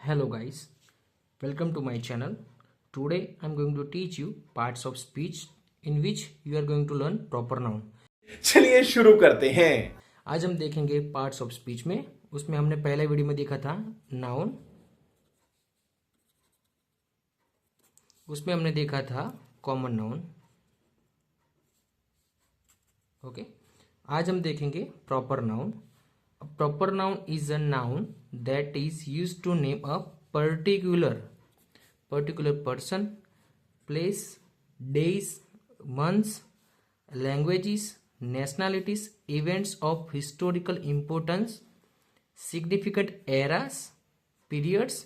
Hello guys, welcome to my channel. Today I am going to teach you parts of speech in which you are going to learn proper noun. चलिए शुरू करते हैं। आज हम देखेंगे parts of speech में। उसमें हमने पहले वीडियो में देखा था नाउन, उसमें हमने देखा था कॉमन नाउन। ओके, आज हम देखेंगे proper noun. Proper noun is a noun that is used to name a particular person, place, days, months, languages, nationalities, events of historical importance, significant eras, periods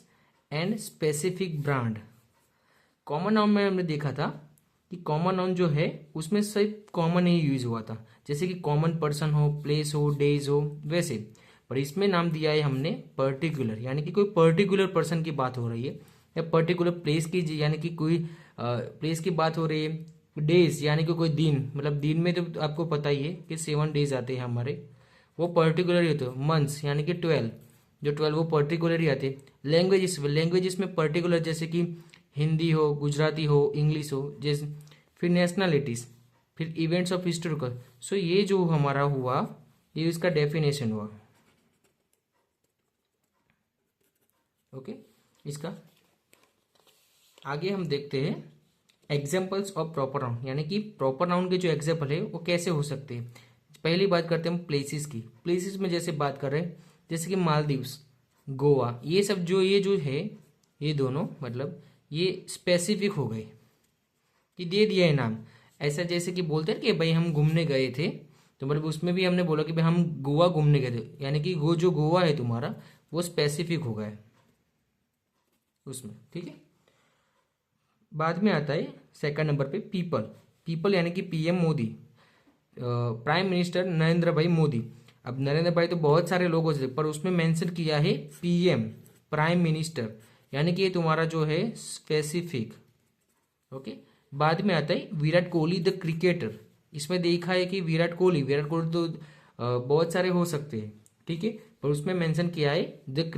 and specific brand. Common noun में हमने देखा था कि common noun जो है उसमें सिर्फ common ही use हुआ था, जैसे कि कॉमन पर्सन हो, प्लेस हो, डेज हो, वैसे। पर इसमें नाम दिया है हमने पर्टिकुलर, यानी कि कोई पर्टिकुलर पर्सन की बात हो रही है, या पर्टिकुलर प्लेस की, यानी कि कोई प्लेस की बात हो रही है। डेज यानी कि कोई दिन, मतलब दिन में तो आपको पता ही है कि 7 डेज आते हैं हमारे, वो पर्टिकुलर ही होते हैं। मंथ्स यानी कि 12, जो 12 वो पर्टिकुलर ही आते हैं। लैंग्वेजेस में पर्टिकुलर, जैसे कि हिंदी हो, गुजराती हो, इंग्लिश हो, जैसे। फिर नेशनलिटीज, फिर इवेंट्स ऑफ हिस्टोरिकल। सो ये जो हमारा हुआ, ये इसका डेफिनेशन हुआ। ओके, इसका आगे हम देखते हैं एग्जाम्पल्स ऑफ प्रॉपर नाउन, यानी कि प्रॉपर नाउन के जो एग्जाम्पल है वो कैसे हो सकते हैं। पहली बात करते हैं हम प्लेसेस की। प्लेसेस में जैसे बात कर रहे हैं, जैसे कि मालदीव्स, गोवा, ये सब ये जो है, ये दोनों मतलब ये स्पेसिफिक हो गए कि दे दिया है नाम। ऐसा जैसे कि बोलते हैं कि भाई हम घूमने गए थे, तो मतलब उसमें भी हमने बोला कि भाई हम गोवा घूमने गए थे, यानी कि वो जो गोवा है तुम्हारा वो स्पेसिफिक हो गया उसमें। ठीक है, बाद में आता है सेकंड नंबर पे पीपल। पीपल यानी कि PM Modi, prime minister Narendra भाई मोदी। अब नरेंद्र भाई तो बहुत सारे लोग हो सकते, पर उसमें मेंशन किया है पीएम, प्राइम मिनिस्टर, यानी कि ये तुम्हारा जो है स्पेसिफिक। ओके, बाद में आता है विराट कोहली द क्रिकेटर। इसमें देखा है कि विराट कोहली तो बहुत सारे हो सकते हैं, ठीक है, पर उसमें मेंशन किया है द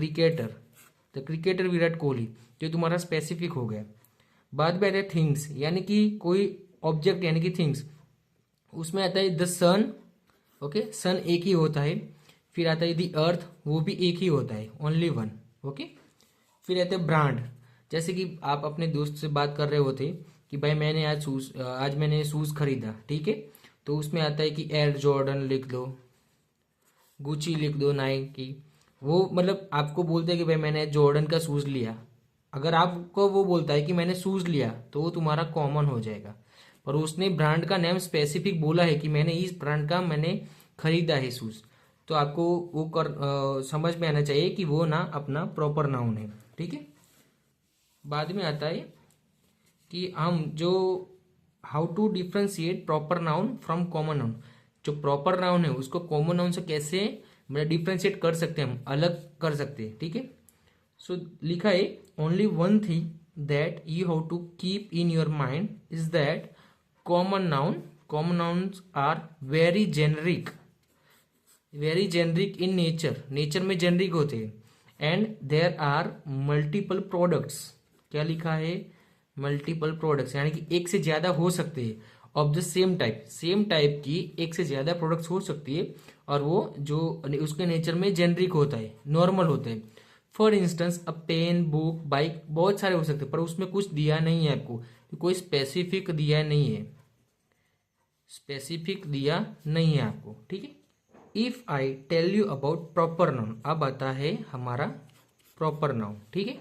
क्रिकेटर विराट कोहली, जो तुम्हारा स्पेसिफिक हो गया। बाद में आता है थिंग्स, यानी कि कोई ऑब्जेक्ट यानी कि थिंग्स। उसमें आता है द सन। ओके, सन एक ही होता है। फिर आता है द अर्थ, वो भी एक ही होता है, ओनली वन। ओके, फिर आते हैं ब्रांड। जैसे कि आप अपने दोस्त से बात कर रहे होते कि भाई मैंने आज मैंने शूज़ खरीदा, ठीक है, तो उसमें आता है कि एयर जॉर्डन लिख दो, गुची लिख दो, नाइकी। वो मतलब आपको बोलते हैं कि भाई मैंने जॉर्डन का शूज़ लिया। अगर आपको वो बोलता है कि मैंने शूज़ लिया, तो वो तुम्हारा कॉमन हो जाएगा। पर उसने ब्रांड का नेम स्पेसिफिक बोला है कि मैंने इस ब्रांड का मैंने खरीदा है शूज़, तो आपको वो समझ में आना चाहिए कि वो ना अपना प्रॉपर नाउन है। ठीक है, बाद में आता है कि हम जो how to differentiate proper noun from common noun. जो प्रॉपर नाउन है उसको कॉमन नाउन से कैसे मतलब डिफ्रेंशिएट कर सकते हैं, हम अलग कर सकते हैं। ठीक है, सो लिखा है only one thing that you have to keep in your mind is that common nouns are very generic in nature में जेनरिक होते हैं। And there are multiple products. क्या लिखा है? मल्टीपल प्रोडक्ट्स, यानी कि एक से ज्यादा हो सकते हैं ऑफ द सेम टाइप की एक से ज्यादा प्रोडक्ट्स हो सकती है, और वो जो उसके नेचर में जेनरिक होता है, नॉर्मल होता है। For instance a pen, book, bike, बहुत सारे हो सकते हैं, पर उसमें कुछ दिया नहीं है आपको, कोई स्पेसिफिक दिया नहीं है, आपको। ठीक है, if I tell you about proper noun, अब आता है हमारा प्रॉपर नाउन। ठीक है,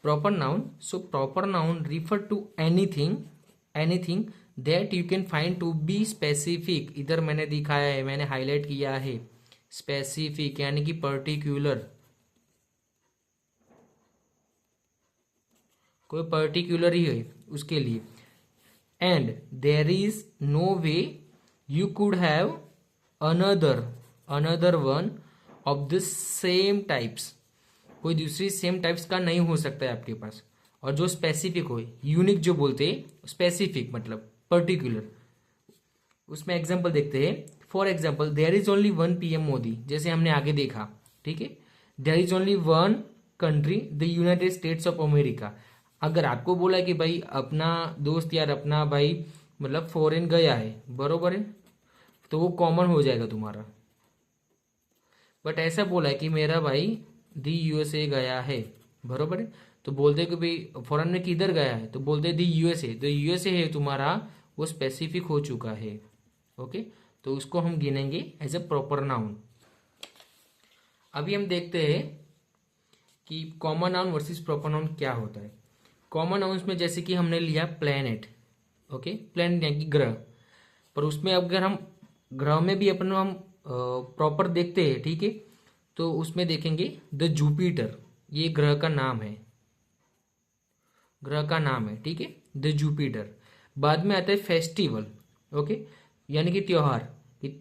proper noun, so proper noun refer to anything that you can find to be specific. इधर मैंने दिखाया है, मैंने हाईलाइट किया है स्पेसिफिक, यानी कि पर्टिकुलर, कोई पर्टिकुलर ही है उसके लिए। And there is no way you could have another one of the same types. कोई दूसरी सेम टाइप्स का नहीं हो सकता है आपके पास। और जो स्पेसिफिक हो, यूनिक जो बोलते हैं, स्पेसिफिक मतलब पर्टिकुलर। उसमें एग्जांपल देखते हैं। For example, there is only one PM Modi, जैसे हमने आगे देखा। ठीक है, there is only one country the United States of America. अगर आपको बोला है कि भाई अपना दोस्त यार अपना भाई मतलब फॉरेन गया है, बरोबर है, तो वो कॉमन हो जाएगा तुम्हारा। बट ऐसा बोला है कि मेरा भाई दी यूएसए गया है, बरोबर है, तो बोलते कि भाई फॉरेन में किधर गया है, तो बोलते दी यूएसए। तो यूएसए है तुम्हारा, वो स्पेसिफिक हो चुका है। ओके, तो उसको हम गिनेंगे एज अ प्रॉपर नाउन। अभी हम देखते हैं कि common noun versus proper noun क्या होता है। कॉमन नाउन्स में जैसे कि हमने लिया प्लैनेट, ओके, प्लैनेट यानी कि ग्रह, पर उसमें अगर हम ग्रह में भी अपन हम प्रॉपर देखते हैं, ठीक है, तो उसमें देखेंगे द जुपिटर, ये ग्रह का नाम है, ग्रह का नाम है, ठीक है, द जुपिटर। बाद में आता है फेस्टिवल, ओके, यानी कि त्योहार।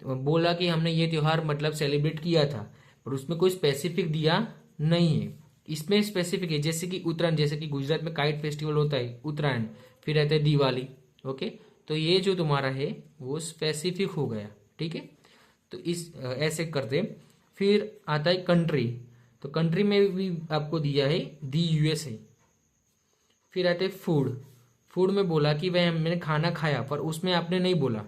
बोला कि हमने ये त्योहार मतलब सेलिब्रेट किया था, पर उसमें कोई स्पेसिफिक दिया नहीं है। इसमें स्पेसिफिक है, जैसे कि उत्तरायण, जैसे कि गुजरात में काइट फेस्टिवल होता है उत्तरायण, फिर रहता है दिवाली, ओके, तो ये जो तुम्हारा है वो स्पेसिफिक हो गया, ठीक है। तो इस ऐसे करते हैं। फिर आता है कंट्री, तो कंट्री में भी आपको दिया है दी यूएसए। फिर आते फूड, फूड में बोला कि वह मैंने खाना खाया, पर उसमें आपने नहीं बोला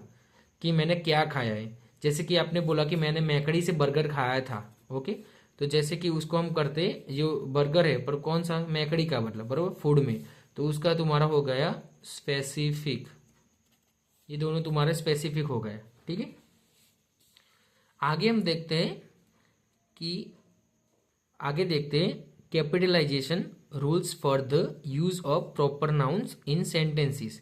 कि मैंने क्या खाया है। जैसे कि आपने बोला कि मैंने मैकड़ी से बर्गर खाया था, ओके, तो जैसे कि उसको हम करते जो बर्गर है पर कौन सा, मैकड़ी का, मतलब बराबर फूड में, तो उसका तुम्हारा हो गया स्पेसिफिक। ये दोनों तुम्हारे स्पेसिफिक हो गया, ठीक है। आगे हम देखते हैं कि आगे देखते हैं capitalization rules for the use of proper nouns in sentences.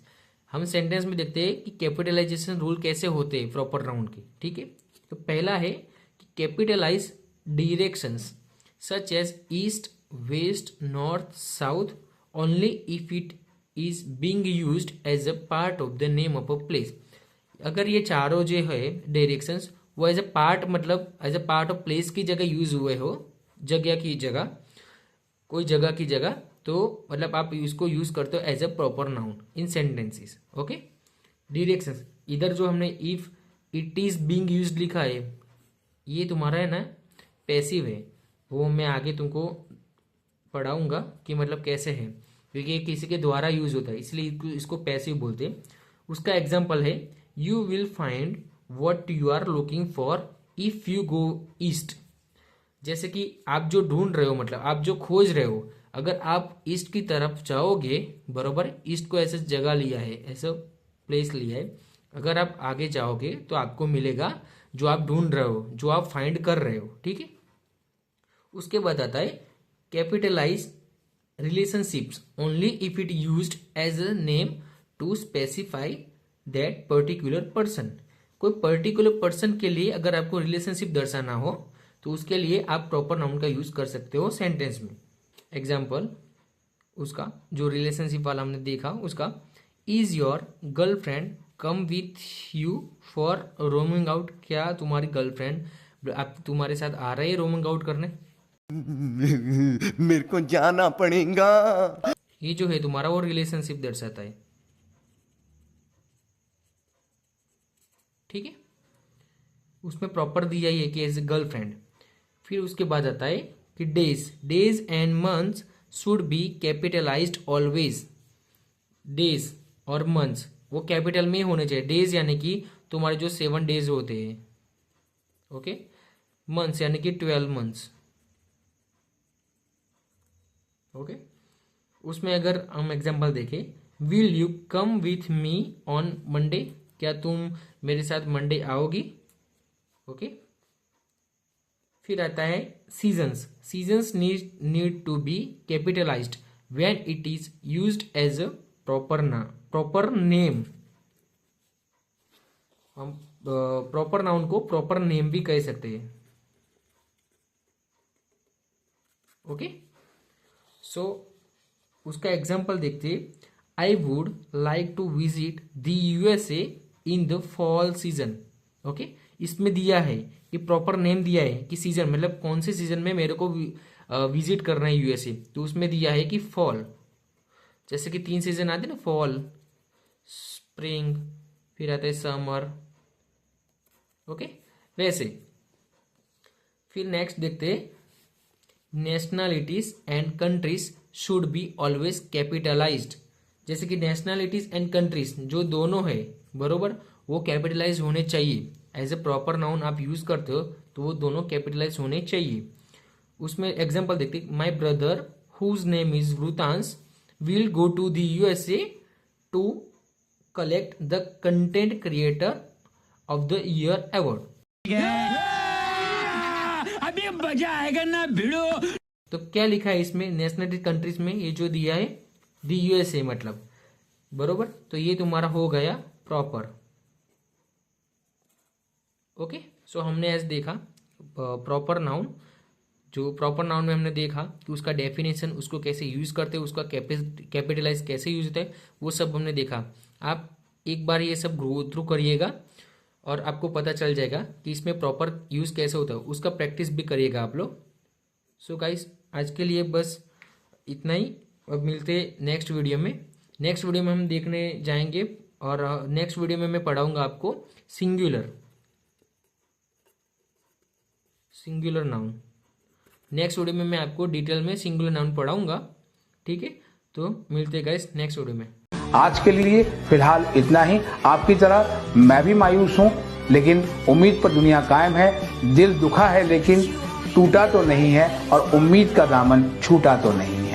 हम सेंटेंस में देखते हैं कि कैपिटलाइजेशन रूल कैसे होते हैं प्रॉपर नाउन के, ठीक है। तो पहला है कि capitalize directions such as east, west, north, south only if it is being used as a part of the name of a place. अगर ये चारों जो है डायरेक्शंस वो एज अ पार्ट, मतलब as a part of place की जगह use हुए हो, जगह की जगह, कोई जगह की जगह, तो मतलब आप इसको यूज करते हो as a proper noun in sentences, okay. Directions, इधर जो हमने if it is being used लिखा है, ये तुम्हारा है ना पैसिव है, वो मैं आगे तुमको पढ़ाऊंगा कि मतलब कैसे है, क्योंकि ये किसी के द्वारा यूज होता है, इसलिए इसको पैसिव बोलते हैं। उसका एग्जाम्पल है you will find what you are looking for if you go east. जैसे कि आप जो ढूंढ रहे हो, मतलब आप जो खोज रहे हो, अगर आप ईस्ट की तरफ जाओगे, बरोबर, ईस्ट को ऐसे जगह लिया है, ऐसा प्लेस लिया है, अगर आप आगे जाओगे तो आपको मिलेगा जो आप ढूंढ रहे हो, जो आप फाइंड कर रहे हो, ठीक है। उसके बाद आता है capitalize relationships only if it used as a name to specify that particular person. कोई पर्टिकुलर पर्सन के लिए अगर आपको रिलेशनशिप दर्शाना हो, तो उसके लिए आप प्रॉपर नाउन का यूज कर सकते हो सेंटेंस में। एग्जाम्पल उसका जो रिलेशनशिप वाला हमने देखा उसका, is your girlfriend come with you for roaming out. क्या तुम्हारी गर्लफ्रेंड आप तुम्हारे साथ आ रही है रोमिंग आउट करने? मेरे को जाना पड़ेगा। ये जो है तुम्हारा वो रिलेशनशिप दर्शाता है, ठीक है। उसमें प्रॉपर दिया ही है कि एज ए गर्लफ्रेंड। फिर उसके बाद आता है कि days, days and months should be capitalised always. Days और मंथ्स वो कैपिटल में ही होने चाहिए। डेज यानी कि तुम्हारे जो 7 डेज होते हैं, ओके, मंथ्स यानी कि 12 मंथ्स, ओके। उसमें अगर हम एग्जांपल देखें, will you come with me on Monday, क्या तुम मेरे साथ मंडे आओगी, ओके। फिर आता है seasons, seasons need to be capitalized when it is used as a proper name. हम प्रॉपर नाउन को प्रॉपर नेम भी कह सकते हैं, ओके। सो उसका एग्जाम्पल देखते हैं, I would like to visit the USA in the fall season, okay. इसमें दिया है कि प्रॉपर नेम दिया है कि सीजन, मतलब कौन से सीजन में मेरे को विजिट करना है यूएसए, तो उसमें दिया है कि फॉल। जैसे कि 3 सीजन आते हैं ना, फॉल, स्प्रिंग, फिर आता है समर, ओके, वैसे। फिर नेक्स्ट देखते हैं nationalities and countries should be always capitalised. जैसे कि नेशनलिटीज एंड कंट्रीज जो दोनों है बरोबर, वो कैपिटलाइज होने चाहिए। एज ए प्रॉपर नाउन आप यूज करते हो तो वो दोनों कैपिटलाइज होने चाहिए। उसमें एग्जांपल देखते, my brother whose name is Vritansh will go to the USA to collect the content creator of the year award. अभी मजा आएगा ना भिड़ो। तो क्या लिखा है इसमें नेशनलिटी कंट्रीज में, ये जो दिया है द यूएसए मतलब बरोबर, तो ये तुम्हारा हो गया प्रॉपर। ओके, सो हमने ऐसे देखा प्रॉपर नाउन, जो प्रॉपर नाउन में हमने देखा कि उसका डेफिनेशन, उसको कैसे यूज करते हैं, उसका कैपिटलाइज कैसे यूज होता है, वो सब हमने देखा। आप एक बार ये सब गो थ्रू करिएगा और आपको पता चल जाएगा कि इसमें प्रॉपर यूज कैसे होता है, उसका प्रैक्टिस भी करिएगा आप लोग। सो गाइस, आज के लिए बस इतना ही। अब मिलते नेक्स्ट वीडियो में। नेक्स्ट वीडियो में हम देखने जाएंगे और नेक्स्ट वीडियो में मैं पढ़ाऊंगा आपको सिंगुलर नाउन। नेक्स्ट वीडियो में मैं आपको डिटेल में सिंगुलर नाउन पढ़ाऊंगा, ठीक है। तो मिलते गाइस नेक्स्ट वीडियो में। आज के लिए फिलहाल इतना ही। आपकी तरह मैं भी मायूस हूँ, लेकिन उम्मीद पर दुनिया कायम है। दिल दुखा है लेकिन टूटा तो नहीं है, और उम्मीद का दामन छूटा तो नहीं है।